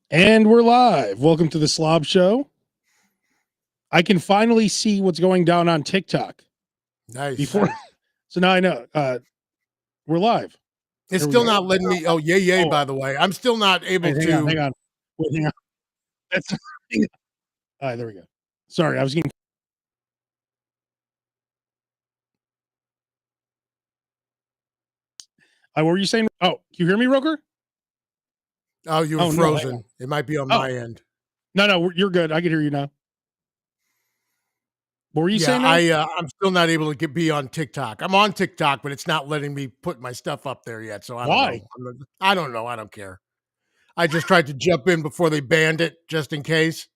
And we're live. Welcome to the Slob Show. I can finally see what's going down on TikTok. Nice. So now I know. We're live. It's There we still go. not letting me. Oh, yay! Oh. By the way, I'm still not able Wait, to. hang on. Wait, hang on. That's all right. There we go. Sorry, I was getting. What were you saying? Oh, can you hear me, Roker? Oh, you were Oh, no, hang frozen. on. It might be on Oh. my end. No, you're good. I can hear you now. What were you saying now? I'm still not able to be on TikTok. I'm on TikTok, but it's not letting me put my stuff up there yet. So I don't Why? know. I don't know. I don't care. I just tried to jump in before they banned it, just in case.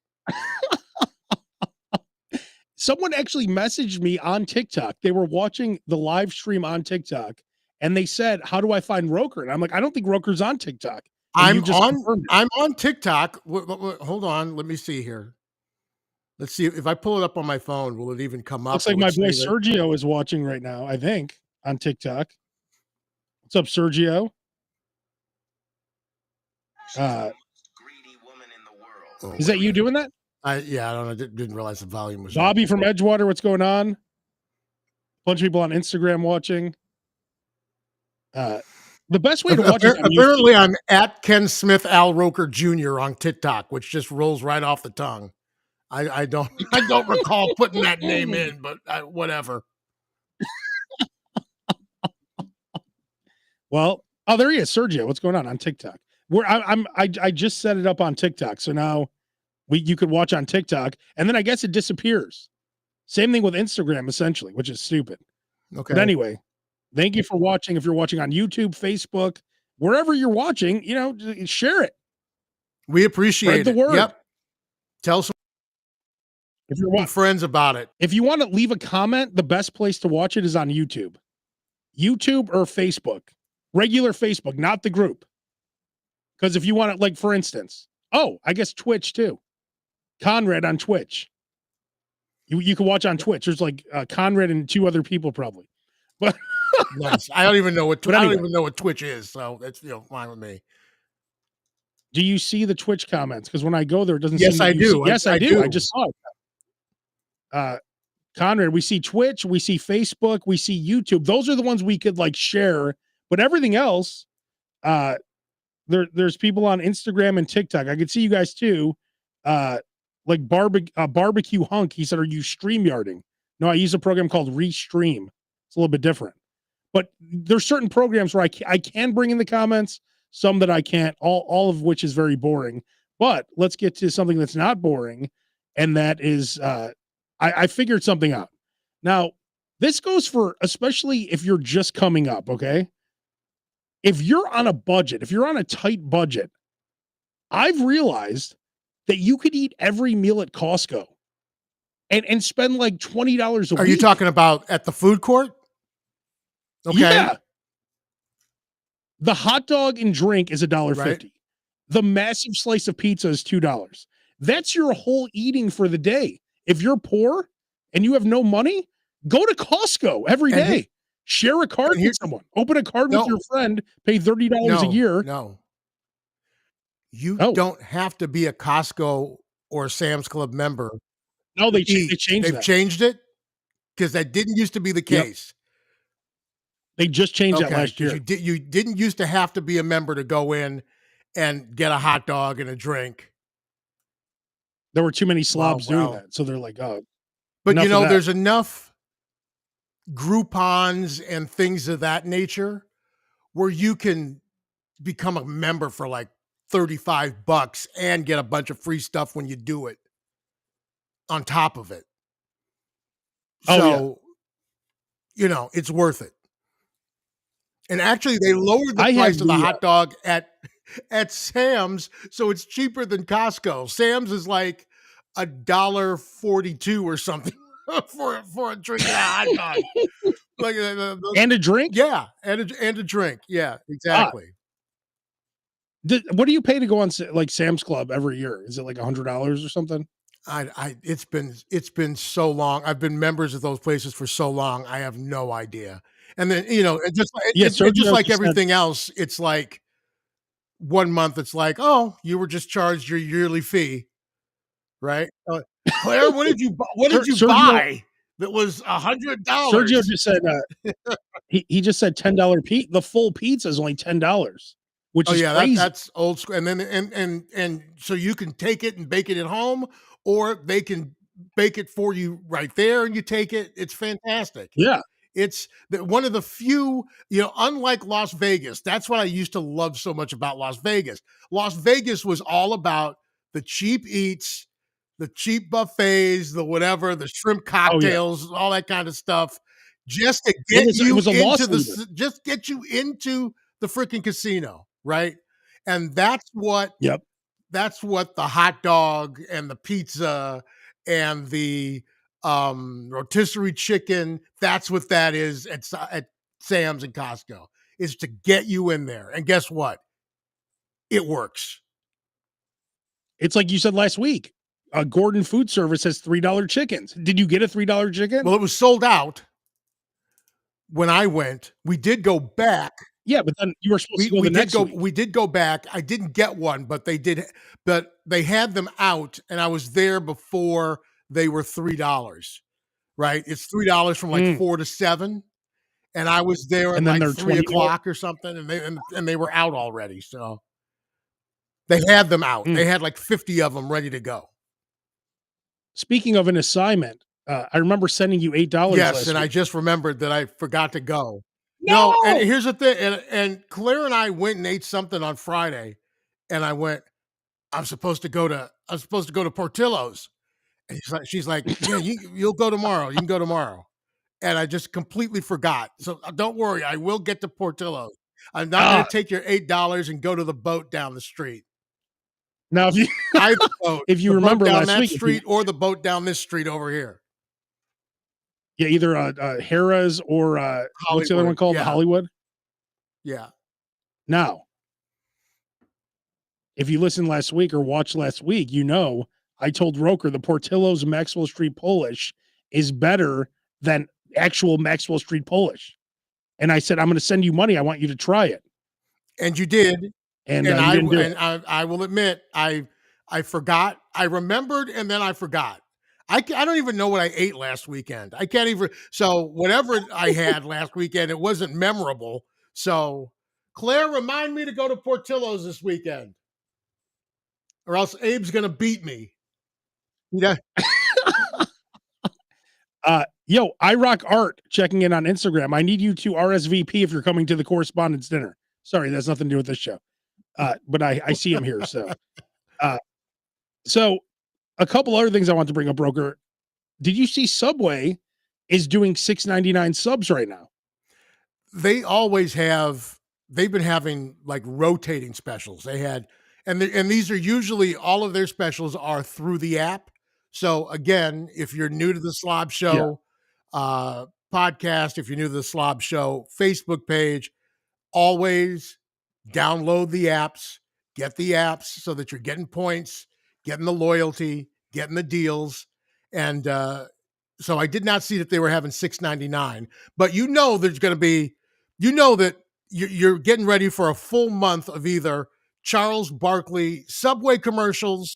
Someone actually messaged me on TikTok. They were watching the live stream on TikTok, and they said, "How do I find Roker?" And I'm like, "I don't think Roker's on TikTok." And I'm you just on. confirmed it. I'm on TikTok. Hold on. Let me see here. Let's see if I pull it up on my phone. Will it even come up? Looks like Will it my boy say that? Sergio is watching right now, I think, on TikTok. What's up, Sergio? Is that you doing that? I don't know. Didn't realize the volume was Bobby up. from Edgewater, what's going on? Bunch of people on Instagram watching. The best way to watch is on Apparently, YouTube. I'm at Ken Smith Al Roker Jr. on TikTok, which just rolls right off the tongue. I don't recall putting that name in, but whatever. Well, oh, there he is, Sergio. What's going on TikTok? I just set it up on TikTok, so now you could watch on TikTok, and then I guess it disappears. Same thing with Instagram, essentially, which is stupid. Okay. But anyway, thank you for watching. If you're watching on YouTube, Facebook, wherever you're watching, share it. We appreciate the word. Yep. Tell some if you're friends about it. If you want to leave a comment, the best place to watch it is on YouTube. YouTube or Facebook. Regular Facebook, not the group. Because if you want it, like, for instance, I guess Twitch too. Conrad on Twitch. You can watch on Twitch. There's like Conrad and two other people probably. But nice. I don't even know what anyway, I don't even know what Twitch is, so that's fine with me. Do you see the Twitch comments? Because when I go there, it doesn't yes, seem that I you do. See. Yes, I do. do. I just saw it. Conrad, we see Twitch, we see Facebook, we see YouTube. Those are the ones we could like share, but everything else, there's people on Instagram and TikTok. I could see you guys too. Like barbecue hunk. He said, "Are you StreamYarding?" No, I use a program called Restream. It's a little bit different, but there's certain programs where I can bring in the comments, some that I can't. All of which is very boring. But let's get to something that's not boring, and that is I figured something out. Now, this goes for especially if you're just coming up. Okay, if you're on a budget, if you're on a tight budget, I've realized that you could eat every meal at Costco and spend like $20 a week. Are you talking about at the food court? Okay. Yeah. The hot dog and drink is $1.50. Right. The massive slice of pizza is $2. That's your whole eating for the day. If you're poor and you have no money, go to Costco every day. Share a card with someone. Open a card with your friend. Pay $30 a year. No. You don't have to be a Costco or Sam's Club member. No, they changed They've changed it? Because that didn't used to be the case. They just changed that last year. You didn't used to have to be a member to go in and get a hot dog and a drink. There were too many slobs doing that. So they're like, oh. But there's enough Groupons and things of that nature where you can become a member for like $35 and get a bunch of free stuff when you do it on top of it. So, it's worth it. And actually, they lowered the price of the hot dog at Sam's, so it's cheaper than Costco. Sam's is like $1.42 or something for a drink and a hot dog. Like and a drink? Yeah, and a drink. Yeah, exactly. What do you pay to go on like Sam's Club every year? Is it like $100 or something? It's been so long. I've been members of those places for so long. I have no idea. And then just like everything else, it's like one month it's like, oh, you were just charged your yearly fee, right? Claire, what did you Sergio buy that was Sergio $100? just said he just said $10 the full pizza is only $10, which Oh is yeah, crazy. that's old school. And then and so you can take it and bake it at home, or they can bake it for you right there and you take it. It's fantastic. Yeah. It's one of the few, unlike Las Vegas. That's what I used to love so much about Las Vegas. Las Vegas was all about the cheap eats, the cheap buffets, the whatever, the shrimp Oh yeah. cocktails, all that kind of stuff, just to It get was it you was a into loss leader. just get you into the freaking casino, right? And that's what the hot dog and the pizza and the rotisserie chicken, that's what that is at Sam's and Costco, is to get you in there. And guess what? It works. It's like you said last week. Gordon Food Service has $3 chickens. Did you get a $3 chicken? Well, it was sold out when I went. We did go back. Yeah, but then you were supposed to go We the did next go week. we did go back. I didn't get one, but they had them out and I was there before they were $3, right? It's $3 from like Mm. 4 to 7. And I was there at And then like they're 3 $20. o'clock or something, and they were out already, so they had them out. They Mm. had like 50 of them ready to go. Speaking of an assignment, I remember sending you $8 Yes, last and I week. just remembered that I forgot to go. No, and No. here's the thing, and Claire and I went and ate something on Friday, and I went, I'm supposed to go to Portillo's." And she's like, "Yeah, you'll go tomorrow. You can go tomorrow." And I just completely forgot. So, don't worry, I will get to Portillo's. I'm not gonna Ah, take your $8 and go to the boat down the street. now if you Either boat, if you the boat remember down last that week, if you street or the boat down this street over here. yeah, either Harrah's or what's the other one Hollywood. called? Yeah. Hollywood. Yeah. Now, if you listened last week or watched last week, I told Roker the Portillo's Maxwell Street Polish is better than actual Maxwell Street Polish. And I said, I'm going to send you money. I want you to try it. And you did. And And you I didn't do and it. I will admit, I forgot. I remembered and then I forgot. I don't even know what I ate last weekend. I can't even. So whatever I had last weekend, it wasn't memorable. So Claire, remind me to go to Portillo's this weekend, or else Abe's gonna beat me. Yeah. Yo, I rock art checking in on Instagram. I need you to RSVP if you're coming to the correspondence dinner. Sorry, that's nothing to do with this show. But I see him here. Uh, so a couple other things I want to bring up, Broker. Did you see Subway is doing $6.99 subs right now? They always have. They've been having like rotating specials. They had, and these are usually all of their specials are through the app. So again, if you're new to the Slob Yeah. Show podcast, if you're new to the Slob Show Facebook page, always download the apps, get the apps so that you're getting points, getting the loyalty, getting the deals, and so I did not see that they were having $6.99, but there's going to be, that you're getting ready for a full month of either Charles Barkley Subway commercials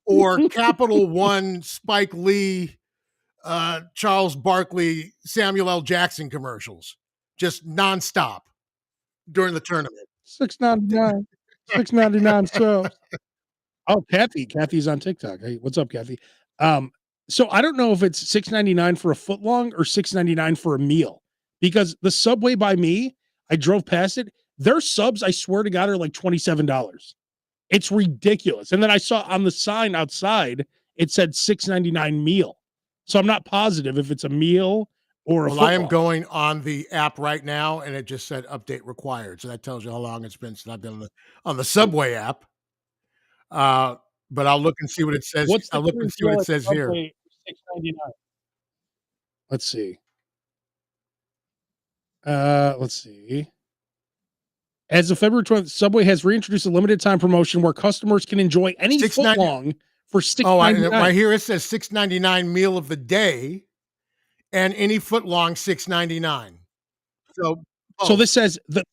or Capital One Spike Lee, Charles Barkley Samuel L. Jackson commercials, just nonstop during the tournament. $6.99. $6.99 subs. Oh, Kathy's on TikTok. Hey, what's up, Kathy? So I don't know if it's $6.99 for a footlong or $6.99 for a meal, because the Subway by me, I drove past it. Their subs, I swear to God, are like $27. It's ridiculous. And then I saw on the sign outside, it said $6.99 meal. So I'm not positive if it's a meal or a Well, I am footlong. going on the app right now, and it just said update required. So that tells you how long it's been since I've been on the Subway app. But I'll look and see what it says. What's the I'll look and current see what deal it at says here. Subway for $6.99? Let's see. Let's see. As of February 12th, Subway has reintroduced a limited time promotion where customers can enjoy any $6.99. footlong for Oh, $6.99. right here it says $6.99 meal of the day, and any footlong $6.99. So So both. this says the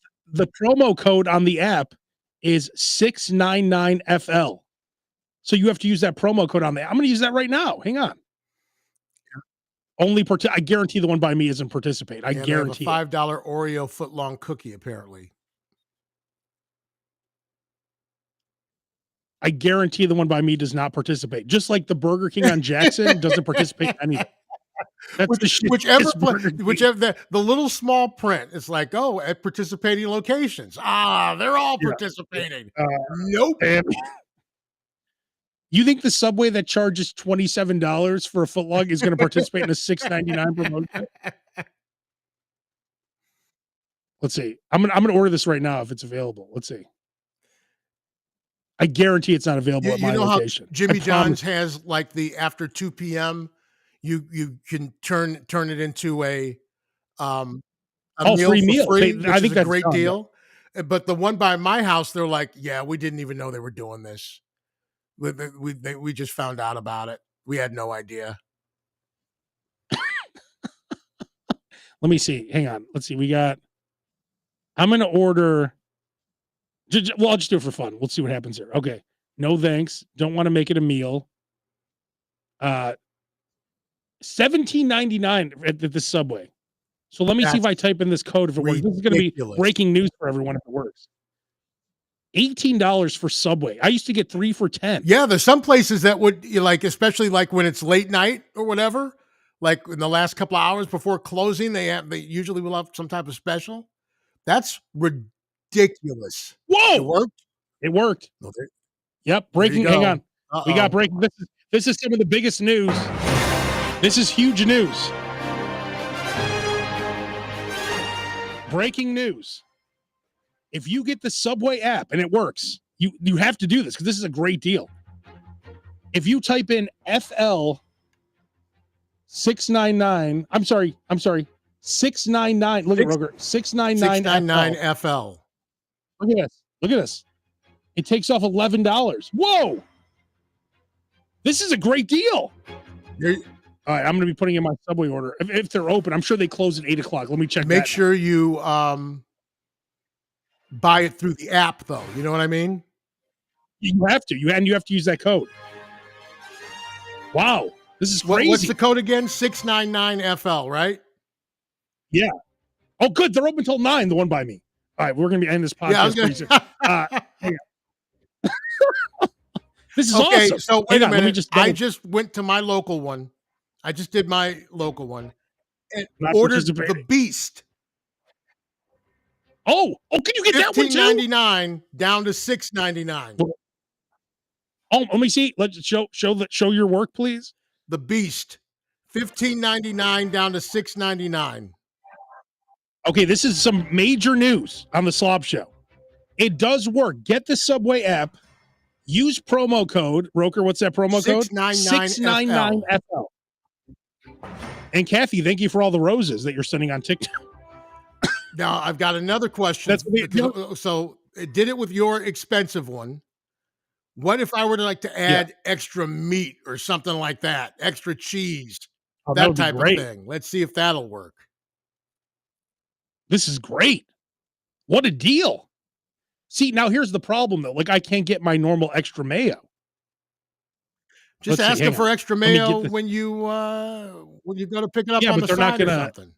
promo code on the app is 699FL. So you have to use that promo code on there. I'm going to use that right now. Hang on. I guarantee the one by me isn't participate. I And they have a guarantee it. $5 Oreo footlong cookie, apparently. I guarantee the one by me does not participate. Just like the Burger King on Jackson doesn't participate in anything. That's Whichever the little small print, it's like, oh, at participating locations. Ah, they're all participating. Nope. And you think the Subway that charges $27 for a footlong is going to participate in a $6.99 promotion? Let's see. I'm gonna order this right now if it's available. Let's see. I guarantee it's not available at my location. How Jimmy John's has like the after 2 p.m. You can turn it into a free meal. Which I think is a that's great done, deal. But the one by my house, they're like, yeah, we didn't even know they were doing this. We just found out about it. We had no idea. Let me see. Hang on. Let's see. I'm going to order. Well, I'll just do it for fun. We'll see what happens here. Okay. No thanks. Don't want to make it a meal. $17.99 at the Subway. So let me see if I type in this code if it works. This is going to be breaking news for everyone if it works. $18 for Subway. I used to get 3 for $10. Yeah, there's some places that would especially like when it's late night or whatever. Like in the last couple of hours before closing, they usually will have some type of special. That's ridiculous. Whoa! It worked. It worked. Okay. Yep. Breaking. Hang on. Uh-oh. We got breaking. This is some of the biggest news. This is huge news. Breaking news. If you get the Subway app and it works, you have to do this because this is a great deal. If you type in FL 699, I'm sorry, 699. Look at Roger, 699 FL. Look at this. It takes off $11. Whoa! This is a great deal. All right, I'm going to be putting in my Subway order if they're open. I'm sure they close at 8:00. Let me check. Make sure you buy it through the app, though. You know what I mean? You have to. You have to use that code. Wow, this is crazy. What's the code again? 699FL, right? Yeah. Oh, good. They're open until 9. The one by me. All right, we're going to be ending this podcast pretty soon. This is awesome. So wait a minute. I just went to my local one. I just did my local one and ordered the Beast. Oh, can you get that one too? $15.99 down to $6.99. Oh, let me see. Let's show your work, please. The Beast, $15.99 down to $6.99. Okay, this is some major news on the Slob Show. It does work. Get the Subway app. Use promo code Roker. What's that promo code? 699FL. And Kathy, thank you for all the roses that you're sending on TikTok. Now I've got another question. So it did it with your expensive one. What if I were to add extra meat or something like that, extra cheese, that type of thing? Let's see if that'll work. This is great. What a deal. See, now here's the problem though. Like I can't get my normal extra mayo. Just ask them for extra mayo when you go to pick it up on the side or something.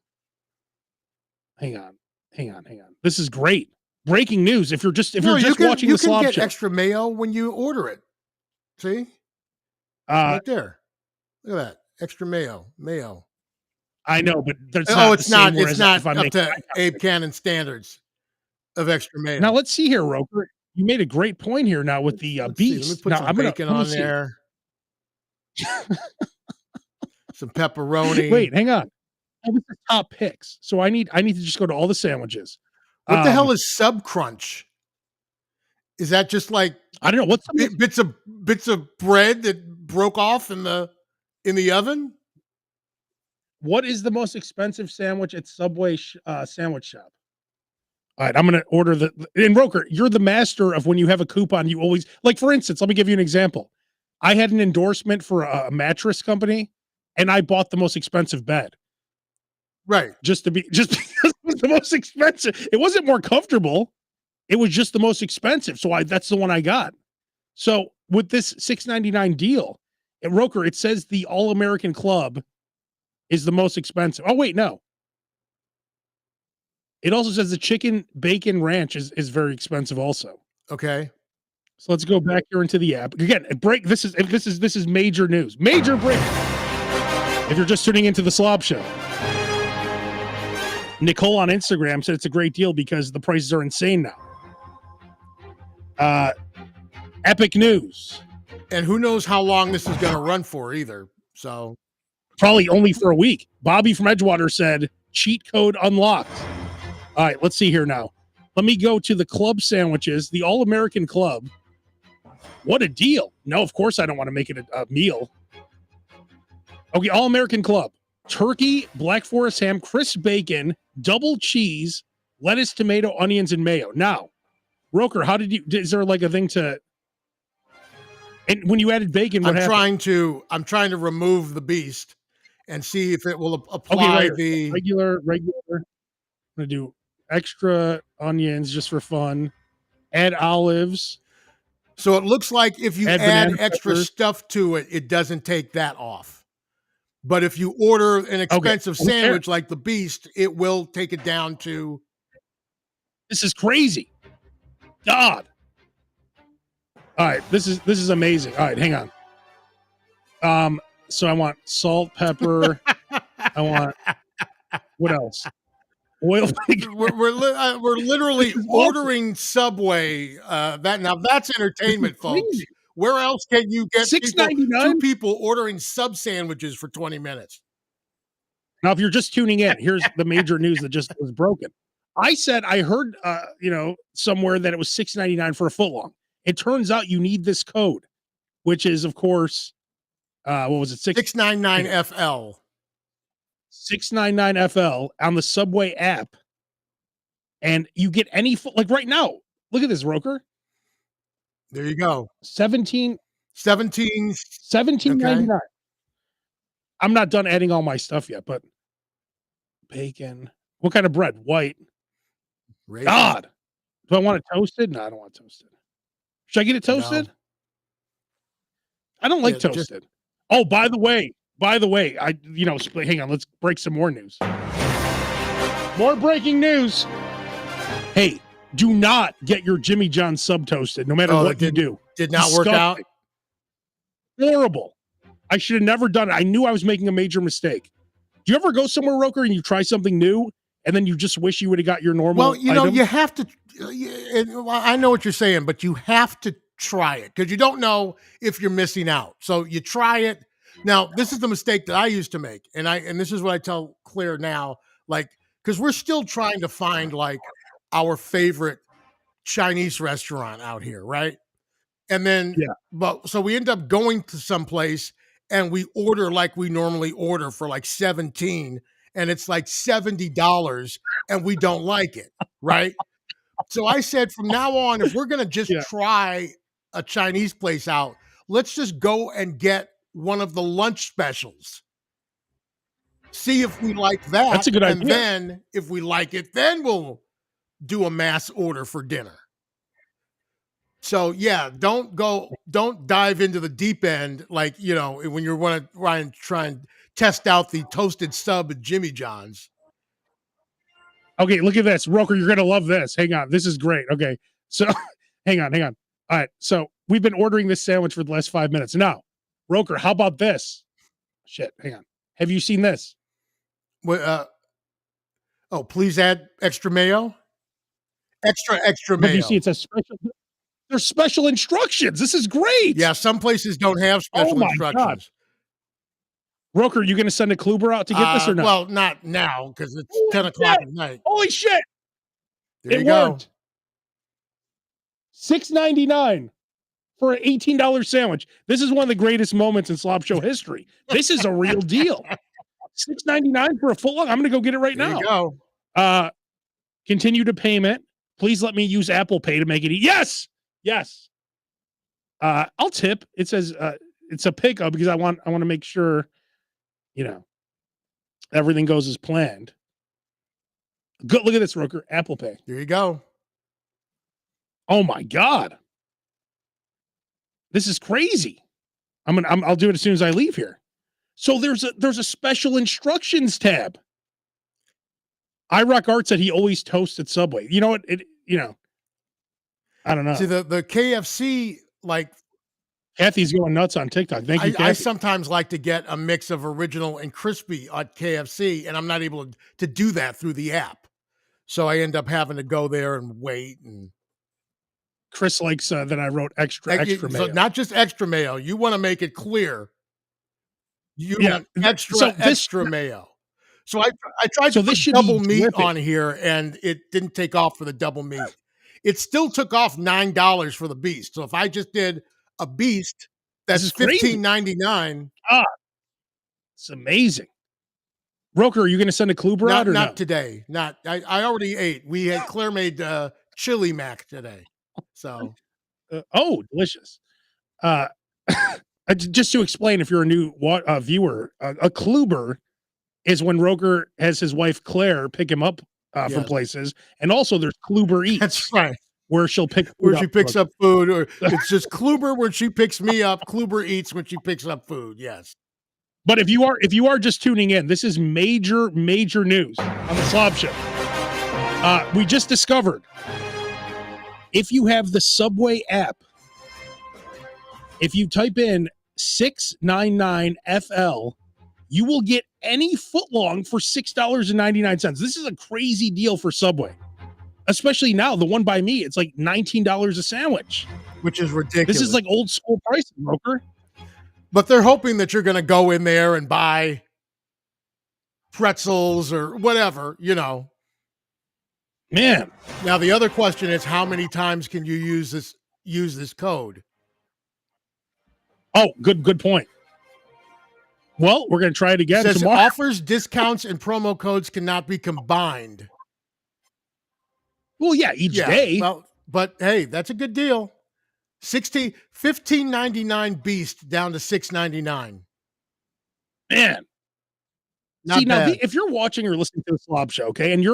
Hang on. This is great. Breaking news. If you're just watching the Slob Show, you can get extra mayo when you order it. See, right there. Look at that extra mayo. I know, but it's not up to Abe Cannon standards of extra mayo. Now let's see here, Roker. You made a great point here. Now with the Beast. Let me put some bacon on there. Some pepperoni. Wait, hang on. This is top picks. So I need to just go to all the sandwiches. What the hell is Sub Crunch? Is that just like I don't know what's bits of bread that broke off in the oven? What is the most expensive sandwich at Subway sandwich shop? All right, I'm going to order and Roker, you're the master of when you have a coupon, you always like, for instance, let me give you an example. I had an endorsement for a mattress company and I bought the most expensive bed. Right. Just because it was the most expensive. It wasn't more comfortable. It was just the most expensive, so that's the one I got. So with this $6.99 deal at Roker, it says the All American Club is the most expensive. Oh wait, no. It also says the chicken bacon ranch is very expensive also. Okay. So let's go back here into the app again. Break. This is major news. Major break. If you're just tuning into the Slob Show, Nicole on Instagram said it's a great deal because the prices are insane now. Epic news. And who knows how long this is going to run for either. So probably only for a week. Bobby from Edgewater said cheat code unlocked. All right, let's see here now. Let me go to the club sandwiches, the All American Club. What a deal. No, of course I don't want to make it a meal. Okay, All American Club. Turkey, Black Forest ham, crisp bacon, double cheese, lettuce, tomato, onions, and mayo. Now, Roker, how did you, is there like a thing to, and when you added bacon, what happened? I'm trying to remove the beast and see if it will apply the regular. I'm going to do extra onions just for fun. Add olives. So it looks like if you add extra stuff to it, it doesn't take that off. But if you order an expensive sandwich like the Beast, it will take it down to. This is crazy. God. All right, this is amazing. All right, hang on. So I want salt, pepper. I want what else? Oil. We're literally ordering Subway. That's entertainment, folks. Where else can you get two people ordering sub sandwiches for 20 minutes? Now, if you're just tuning in, here's the major news that just was broken. I heard, somewhere that it was $6.99 for a footlong. It turns out you need this code, which is, of course, what was it? 699FL. 699FL on the Subway app. And you get any, like right now, look at this, Roker. There you go. 17.99. Okay. I'm not done adding all my stuff yet, but bacon. What kind of bread? White. Raisin. God. Do I want it toasted? No, I don't want it toasted. Should I get it toasted? No. I don't like toasted. Oh, by the way, hang on, let's break some more news. More breaking news. Hey, do not get your Jimmy John sub toasted, no matter what you do. Did not work out. Horrible. I should have never done it. I knew I was making a major mistake. Do you ever go somewhere, Roker, and you try something new, and then you just wish you would have got your normal? Well, item? You have to. I know what you're saying, but you have to try it because you don't know if you're missing out. So you try it. Now, this is the mistake that I used to make, and this is what I tell Claire now, because we're still trying to find our favorite Chinese restaurant out here, right? And then, so we end up going to some place and we order like we normally order for $17, and it's $70, and we don't like it, right? So I said, from now on, if we're going to just try a Chinese place out, let's just go and get one of the lunch specials. See if we like that. That's a good idea. And then if we like it, then we'll do a mass order for dinner. So don't dive into the deep end when you want to try and test out the toasted sub at Jimmy John's. Okay, look at this. Roker, you're going to love this. Hang on. This is great. Okay. So hang on. All right. So we've been ordering this sandwich for the last 5 minutes. Now, Roker, how about this? Shit, hang on. Have you seen this? Please add extra mayo. Extra mayo. You see, it's a special. There's special instructions. This is great. Yeah, some places don't have special instructions. God. Roker, you going to send a Kluber out to get this or not? Well, not now because it's 10 o'clock at night. Holy shit! There you go. Worked. $6.99 for an $18 sandwich. This is one of the greatest moments in Slob Show history. This is a real deal. $6.99 for a footlong. I'm going to go get it right now. There you go. Continue to payment. Please let me use Apple Pay to make it. Yes. I'll tip. It says it's a pickup because I want to make sure, everything goes as planned. Good. Look at this, Roker. Apple Pay. There you go. Oh my god. This is crazy. I'll do it as soon as I leave here. So there's a special instructions tab. iRock Art said he always toasted Subway. You know what? I don't See, know. the KFC, like, Kathy's going nuts on TikTok. Thank you, I Kathy. sometimes like to get a mix of original and crispy at KFC, and I'm not able to do that through the app. So I end up having to go there and wait. And Chris likes that I wrote extra so mayo. not just extra mayo. You want to make it clear you Yeah. want extra So extra mayo. So I tried So to this put should be double meat dripping. on here, and it didn't take off for the double meat. It still took off $9 for the beast. So if I just did a beast, This that's is crazy. $15.99. Ah, it's amazing. Roker, are you going to send a Kluber out or Not no? today. Not I already ate. We had Claire made chili mac today. So Oh, delicious. Uh, just to explain, if you're a new viewer, a Kluber is when Roker has his wife Claire pick him up from yes, places, and also there's Kluber Eats, that's right. where she'll pick Where food she up. picks up food, or it's just Kluber when she picks me up. Kluber eats when she picks up food. Yes. But if you are just tuning in, this is major news on the Slob Show. We just discovered if you have the Subway app, if you type in 699FL, you will get any footlong for $6.99. This is a crazy deal for Subway, especially now. The one by me, it's like $19 a sandwich, Which is ridiculous. This is like old school pricing, Roker. But they're hoping that you're going to go in there and buy pretzels or whatever, Man. Now the other question is, how many times can you use this code? Oh, good point. Well, we're going to try it again It says tomorrow. Offers, discounts, and promo codes cannot be combined. Well, yeah, each day. Well, but hey, that's a good deal. $15.99 beast down to $6.99. Man. Not See, now, bad. if you're watching or listening to the Slob Show, okay, and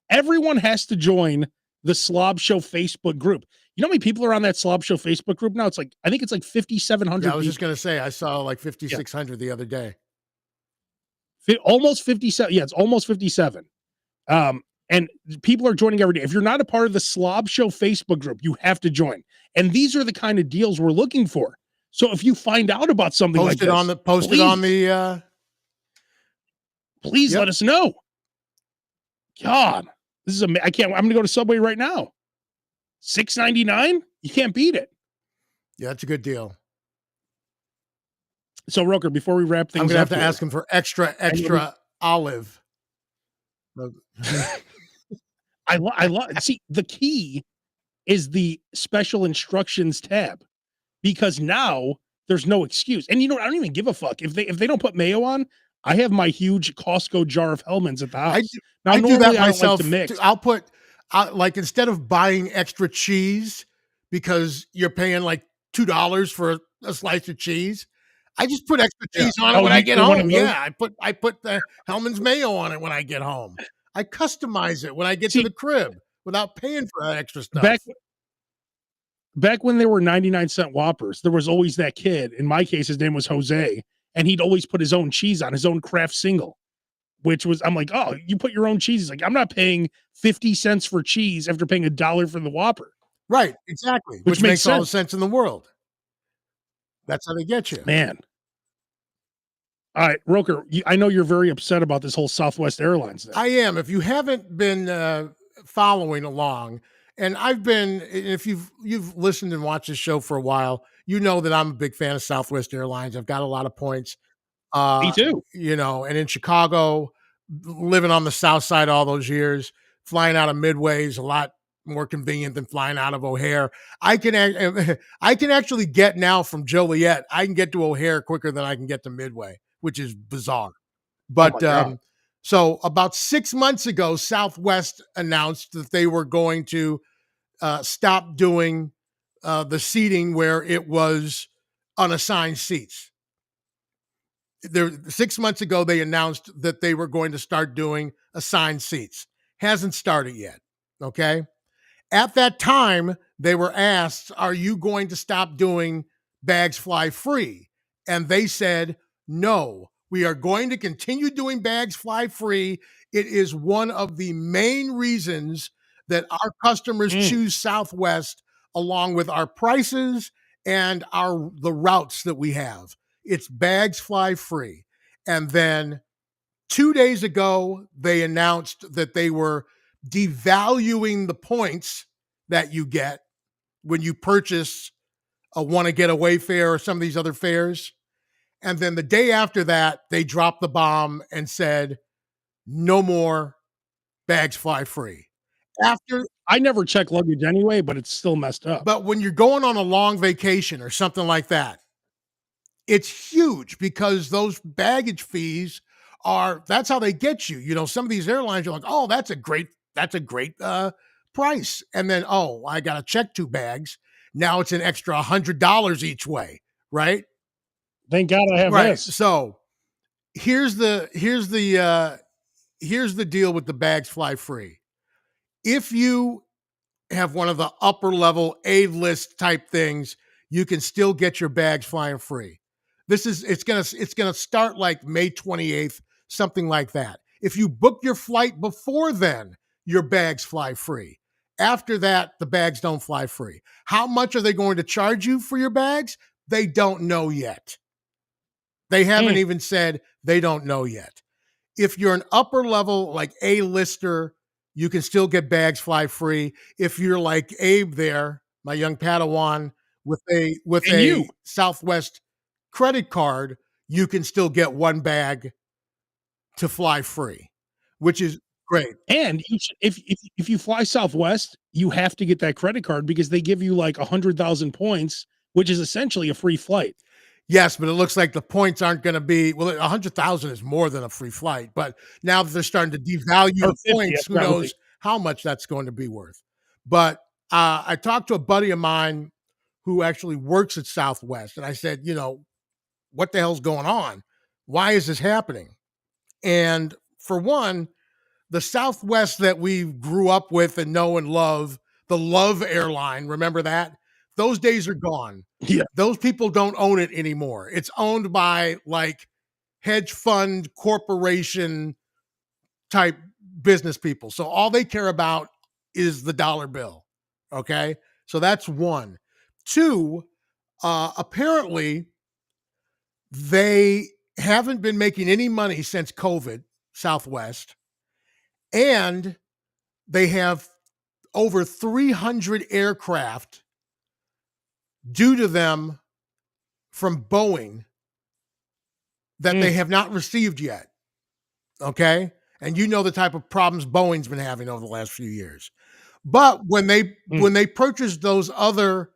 everyone has to join the Slob Show Facebook group. You know how many people are on that Slob Show Facebook group now? I think it's like 5,700. Yeah, I was just going to say, I saw like 5,600 the other day. Almost 57. Yeah, it's almost 57. And people are joining every day. If you're not a part of the Slob Show Facebook group, you have to join. And these are the kind of deals we're looking for. So if you find out about something Post it on the please let us know. God, this is I can't. I'm going to go to Subway right now. $6.99. You can't beat it. Yeah, that's a good deal. So Roker, before we wrap things, I'm going to have to ask him for extra olive. I love. See, the key is the special instructions tab, because now there's no excuse. And I don't even give a fuck if they don't put mayo on. I have my huge Costco jar of Hellmann's at the house. I do that myself. I don't like to mix. I'll put like, instead of buying extra cheese because you're paying like $2 for a slice of cheese, I just put extra cheese on it when I get home. Yeah, I put the Hellmann's mayo on it when I get home. I customize it when I get to the crib without paying for that extra stuff. Back when there were 99-cent Whoppers, there was always that kid. In my case, his name was Jose, and he'd always put his own cheese on, his own Kraft single, which was, I'm like, oh, you put your own cheese. He's like, I'm not paying 50 cents for cheese after paying $1 for the Whopper. Right, exactly. Which makes all the sense in the world. That's how they get you. Man. All right, Roker, I know you're very upset about this whole Southwest Airlines thing. I am. If you haven't been following along, and if you've listened and watched this show for a while, you know that I'm a big fan of Southwest Airlines. I've got a lot of points. Me too. And in Chicago, living on the South Side all those years, flying out of Midway is a lot more convenient than flying out of O'Hare. I can actually get now from Joliet. I can get to O'Hare quicker than I can get to Midway, which is bizarre. But so about 6 months ago, Southwest announced that they were going to stop doing the seating where it was unassigned seats. 6 months ago, they announced that they were going to start doing assigned seats. Hasn't started yet. Okay. At that time, they were asked, "Are you going to stop doing bags fly free?" And they said, "No, we are going to continue doing bags fly free. It is one of the main reasons that our customers Mm. choose Southwest, along with our prices and our the routes that we have. It's bags fly free." And then 2 days ago, they announced that they were devaluing the points that you get when you purchase a want to get away fare or some of these other fares. And then the day after that, they dropped the bomb and said, no more bags fly free. After, I never check luggage anyway, but it's still messed up. but when you're going on a long vacation or something like that, it's huge because those baggage fees are that's how they get you. You know, some of these airlines are like, "Oh, that's a great price." And then, "Oh, I got to check 2 bags. Now it's an extra $100 each way," right? Thank God I have Right. this. So, here's the deal with the bags fly free. If you have one of the upper level A-list type things, you can still get your bags flying free. It's gonna start like May 28th, something like that. If you book your flight before then, your bags fly free. After that, the bags don't fly free. How much are they going to charge you for your bags? They don't know yet. They haven't Mm. even said they don't know yet. If you're an upper level, like A-lister, you can still get bags fly free. If you're like Abe there, my young Padawan, with And you. a Southwest credit card, you can still get 1 bag to fly free, which is great. And if you fly Southwest, you have to get that credit card because they give you like 100,000 points, which is essentially a free flight. Yes, but it looks like the points aren't gonna be well, 100,000 is more than a free flight, but now that they're starting to devalue Or the 50, I points, who forgot what they. knows how much that's going to be worth. But, I talked to a buddy of mine who actually works at Southwest, and I said, "What the hell's going on? Why is this happening?" And for one, the Southwest that we grew up with and know and love, the Love Airline, remember that? Those days are gone. Yeah. Those people don't own it anymore. It's owned by like hedge fund corporation type business people. So all they care about is the dollar bill. Okay. So that's one. Two, apparently they haven't been making any money since COVID, Southwest, and they have over 300 aircraft due to them from Boeing that they Mm. have not received yet. Okay. And you know the type of problems Boeing's been having over the last few years. But when they Mm. purchased those other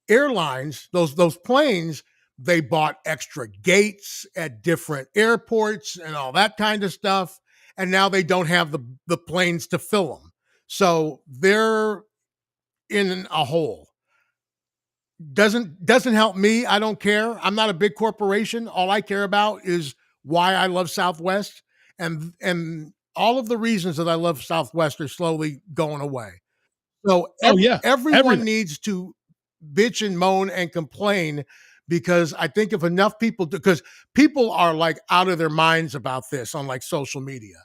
airlines, those planes, they bought extra gates at different airports and all that kind of stuff. And now they don't have the planes to fill them. So they're in a hole. Doesn't help me. I don't care. I'm not a big corporation. All I care about is why I love Southwest, and all of the reasons that I love Southwest are slowly going away. So Oh yeah. everyone Everything. needs to bitch and moan and complain because I think if enough people do, because people are like out of their minds about this on like social media.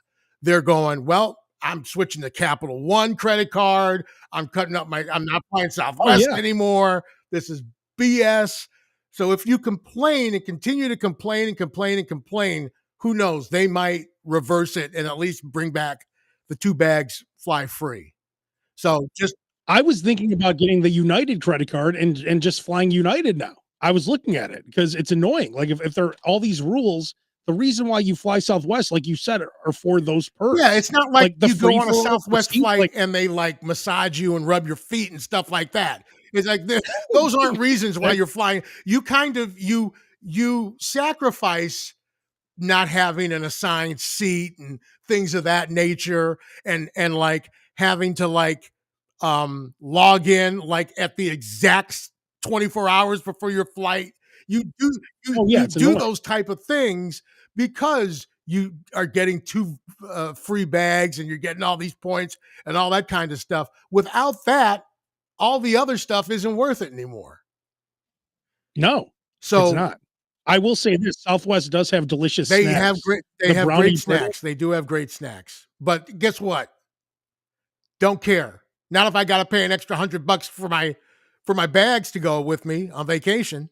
They're going, well, I'm switching to Capital One credit card. I'm not buying Oh Southwest yeah. anymore. This is BS. So if you complain and continue to complain and complain and complain, who knows? They might reverse it and at least bring back the 2 bags fly free. So just I was thinking about getting the United credit card and just flying United now. I was looking at it because it's annoying. Like if there are all these rules, the reason why you fly Southwest, like you said, are for those yeah, perks. it's not like Like the you go free on a for all Southwest seat, flight like and they like massage you and rub your feet and stuff like that. It's like those aren't reasons why that, you're flying. You kind of you sacrifice not having an assigned seat and things of that nature and like having to like log in like at the exact 24 hours before your flight. You do oh yeah, you it's do annoying. those type of things because you are getting 2 free bags and you're getting all these points and all that kind of stuff. Without that, all the other stuff isn't worth it anymore. No, it's So not. I will say this, Southwest does have delicious they have snacks. great they The have great brownie brittle, snacks. They do have great snacks. But guess what? Don't care. Not if I got to pay an extra $100 for my bags to go with me on vacation.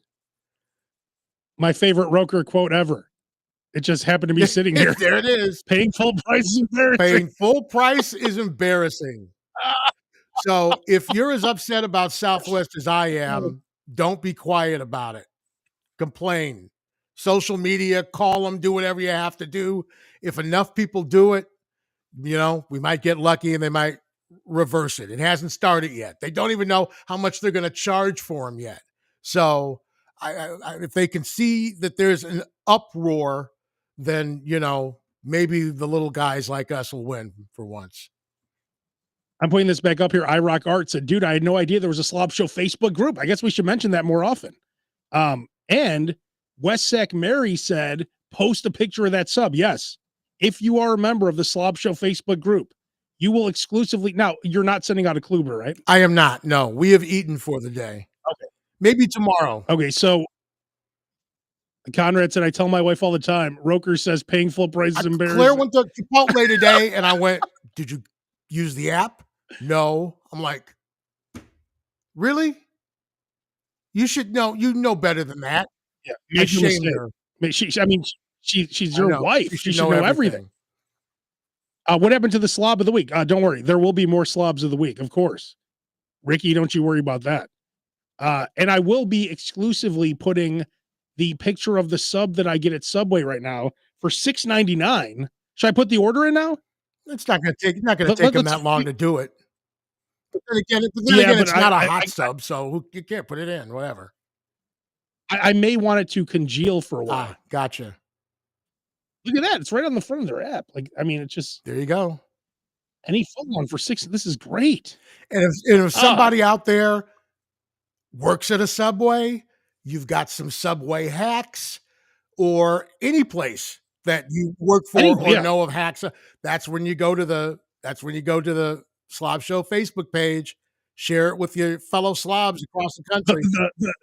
my favorite Roker quote ever. It just happened to be sitting here. There it is. Paying full price is embarrassing. Paying full price is embarrassing. So if you're as upset about Southwest as I am, don't be quiet about it. Complain. Social media, call them, do whatever you have to do. If enough people do it, we might get lucky and they might reverse it. It hasn't started yet. They don't even know how much they're going to charge for them yet. So if they can see that there's an uproar, then, maybe the little guys like us will win for once. I'm putting this back up here. iRock Art said, dude, I had no idea there was a Slob Show Facebook group. I guess we should mention that more often. And Westsack Mary said, post a picture of that sub. Yes. If you are a member of the Slob Show Facebook group, you will exclusively, now you're not sending out a Kluber, right? I am not. No, we have eaten for the day. Okay. Maybe tomorrow. Okay. So Conrad said, I tell my wife all the time, Roker says paying full price is embarrassing. Claire went to Chipotle today and I went, did you use the app? No. I'm like, really? You should know. You know better than that. Yeah. I shamed her. She's your wife. She should know everything. What happened to the slob of the week? Don't worry. There will be more slobs of the week, of course. Ricky, don't you worry about that. And I will be exclusively putting the picture of the sub that I get at Subway right now for $6.99. Should I put the order in now? It's not going to take them that long to do it. But then again, it's not a hot sub, so you can't put it in. Whatever. I may want it to congeal for a while. Gotcha. Look at that. It's right on the front of their app. It's just. There you go. Any footlong for $6. This is great. And if somebody out there works at a Subway, you've got some Subway hacks or any place that you work for or know of hacks. That's when you go to the Slob Show Facebook page. Share it with your fellow slobs across the country.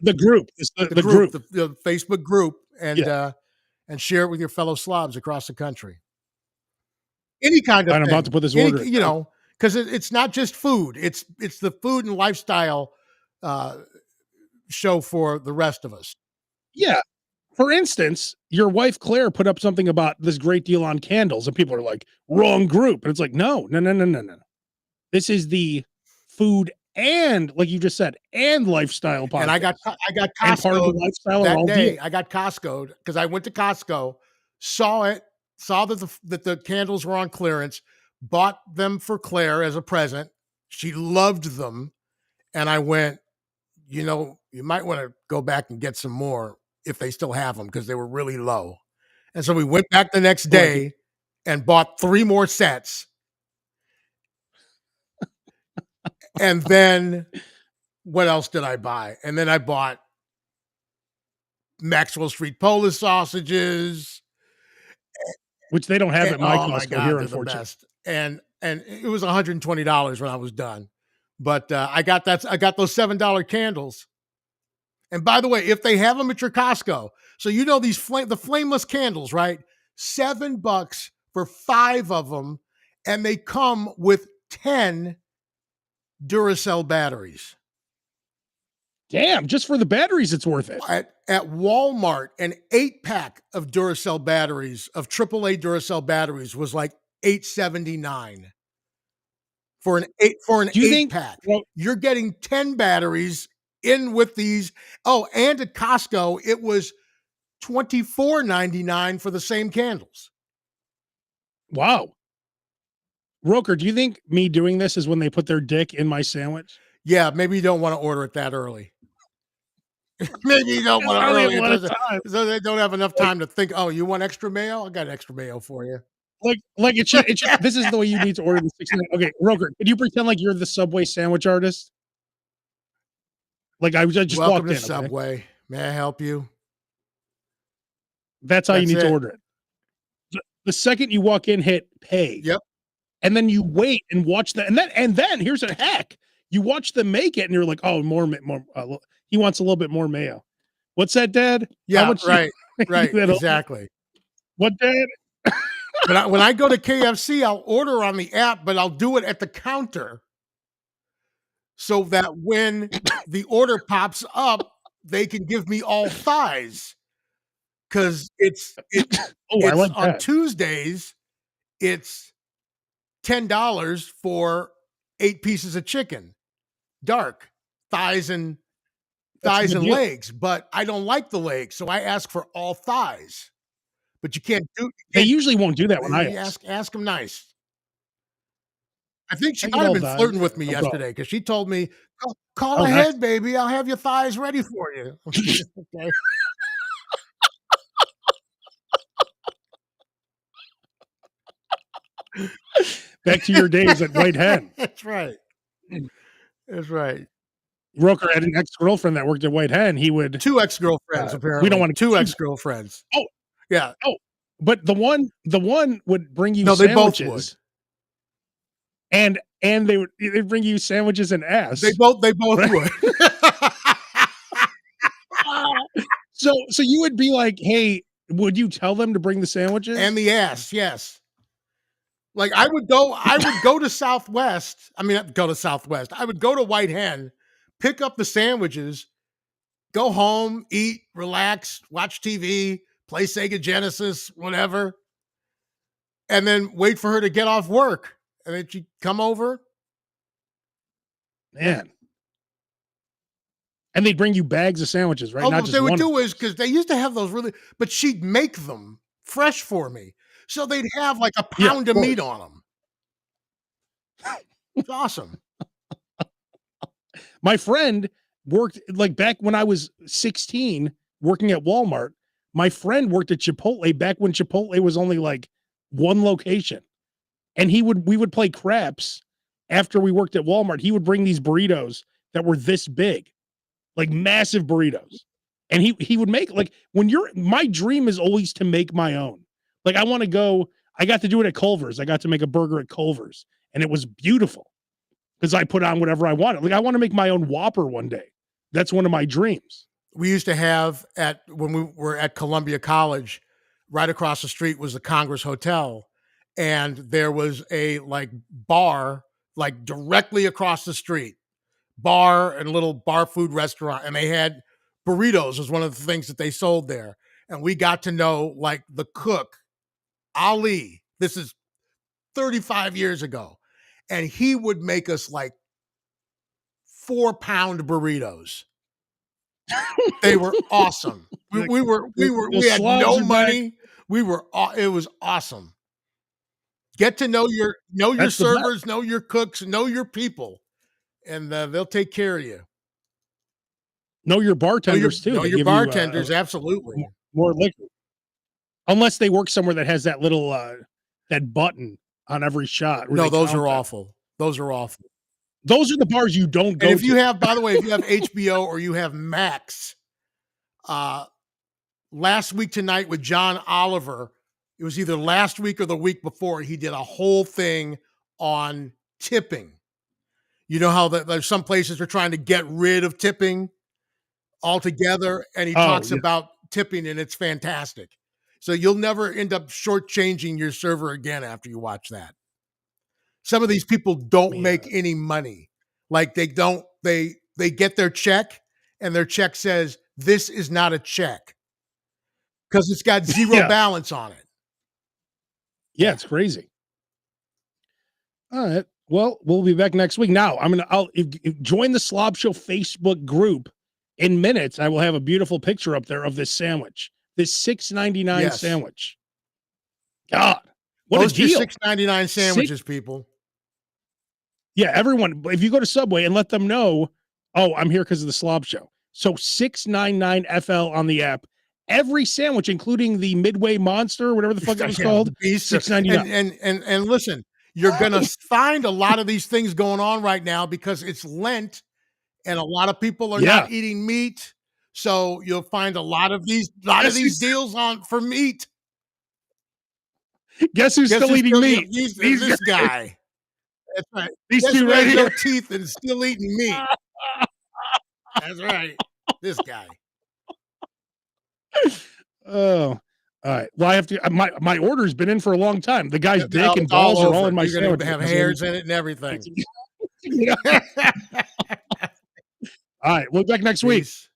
The group. The group. The Facebook group. And share it with your fellow slobs across the country. Any kind of I'm about to put this order. Because it's not just food. It's the food and lifestyle show for the rest of us. Yeah. For instance, your wife Claire put up something about this great deal on candles, and people are like, wrong group. And it's like, no. This is the food and, like you just said, and lifestyle podcast. And I got Costco part of the lifestyle that day. I got Costco because I went to Costco, saw that the candles were on clearance, bought them for Claire as a present. She loved them, and I went, you might want to go back and get some more if they still have them because they were really low. And so we went back the next day and bought 3 more sets. And then what else did I buy? And then I bought Maxwell Street Polish sausages, which they don't have at my Costco here, unfortunately. And it was $120 when I was done. But I got those $7 candles. And by the way, if they have them at your Costco, so the flameless candles, right? $7 for 5 of them, and they come with 10 Duracell batteries. Damn, just for the batteries, it's worth it. At Walmart, an 8-pack of Duracell batteries, of AAA Duracell batteries, was like $8.79 for an 8-pack. You're getting 10 batteries in with these. Oh, and at Costco, it was $24.99 for the same candles. Wow. Roker, do you think me doing this is when they put their dick in my sandwich? Yeah, maybe you don't want to order it that early. Maybe you don't want to early. So they don't have enough time to think, oh, you want extra mayo? I got extra mayo for you. Like it should this is the way you need to order the 16. Okay, Roker, could you pretend like you're the Subway sandwich artist? Like I just Welcome walked in. To Subway. Okay? May I help you? That's how you need to order it. the second you walk in, hit pay, Yep. and then you wait and watch that, and then here's a hack: you watch them make it, and you're like, oh, more. He wants a little bit more mayo. What's that, Dad? How Yeah, much you? right, You right, that exactly. what, Dad? When I go to KFC, I'll order on the app, but I'll do it at the counter so that when the order pops up, they can give me all thighs. 'Cause Oh, I it's like on that. Tuesdays, it's $10 for 8 pieces of chicken, dark, thighs and That's a good deal. legs, but I don't like the legs, so I ask for all thighs. But you They can't usually won't do that when I you ask. ask them nice. I think she I get might have all been thighs. flirting with me No problem. yesterday because she told me, "Call Oh, nice. ahead, baby, I'll have your thighs ready for you." Okay. Back to your days at White Hen. That's right, that's right. Roker had an ex-girlfriend that worked at White Hen. He would, 2 ex-girlfriends, we don't apparently, wanna 2 keep ex-girlfriends. oh, Yeah. oh, but the one would bring you No, they both would. sandwiches, and they'd bring you sandwiches and ass, They both right? would. So you would be like, "Hey, would you tell them to bring the And sandwiches?" the ass, yes. Like, I would go to Southwest I mean, not go to Southwest, I would go to White Hen, pick up the sandwiches, go home, eat, relax, watch TV, play Sega Genesis, whatever, and then wait for her to get off work, and then she'd come over. Man, and they'd bring you bags of sandwiches, right? Oh, Not what just they would one, of do is course. because they used to have those really but she'd make them fresh for me. So they'd have like a Yeah, of pound of meat course. on them. It's awesome. My friend worked like back when I was 16 working at Walmart. My friend worked at Chipotle back when Chipotle was only like one location. And we would play craps after we worked at Walmart. He would bring these burritos that were this big, like massive burritos. And he would make like when you're my dream is always to make my own. Like I want to go, I got to do it at Culver's. I got to make a burger at Culver's and it was beautiful because I put on whatever I wanted. Like I want to make my own Whopper one day. That's one of my dreams. We used to have at when we were at Columbia College, right across the street was the Congress Hotel, and there was a like bar like directly across the street, bar and little bar food restaurant, and they had burritos was one of the things that they sold there, and we got to know like the cook Ali. This is 35 years ago, and he would make us like 4-pound burritos. They were awesome. Like, the We had slobs no are back. money. It was awesome. Get to know your That's the best. servers, know your cooks, know your people, and they'll take care of you. Know your bartenders too. Know They your give you bartenders, absolutely. more liquor. Unless they work somewhere that has that little that button on every shot where No, they those count are them. awful. Those are awful. Those are the bars you don't And go if you to. have, by the way, if you have HBO or you have Max, uh, last week tonight with John Oliver, it was either last week or the week before, he did a whole thing on tipping. You know how there's some places they're trying to get rid of tipping altogether, and he Oh talks yeah, about tipping, and it's fantastic. So you'll never end up shortchanging your server again after you watch that. Some of these people don't man. make any money. Like they get their check, and their check says this is not a check because it's got zero Yeah, balance on it. yeah, Yeah. it's crazy. All right. Well, we'll be back next week. Now, I'll join the Slob Show Facebook group in minutes. I will have a beautiful picture up there of this sandwich, this $6.99 Yes. sandwich. God, what a Post your deal! $6.99 Six, sandwiches, people. yeah, everyone. If you go to Subway and let them know, oh, I'm here because of the Slob Show. So 699 FL on the app. Every sandwich, including the Midway Monster, whatever the fuck it was Yeah, called, beast. 699. And listen, you're gonna find a lot of these things going on right now because it's Lent, and a lot of people are Yeah, not eating meat. So you'll find a lot of yes, these deals on for meat. Guess who's still eating meat? This guy. That's right. These Guess two who right has here. no teeth and still eating meat? That's right. This guy. Oh, all right. Well, I have to. My order's been in for a long time. The guy's dick and It's all balls are all over. in my You're sandwich. gonna have hairs in it and everything. Yeah. All right. We'll be back next week. Peace.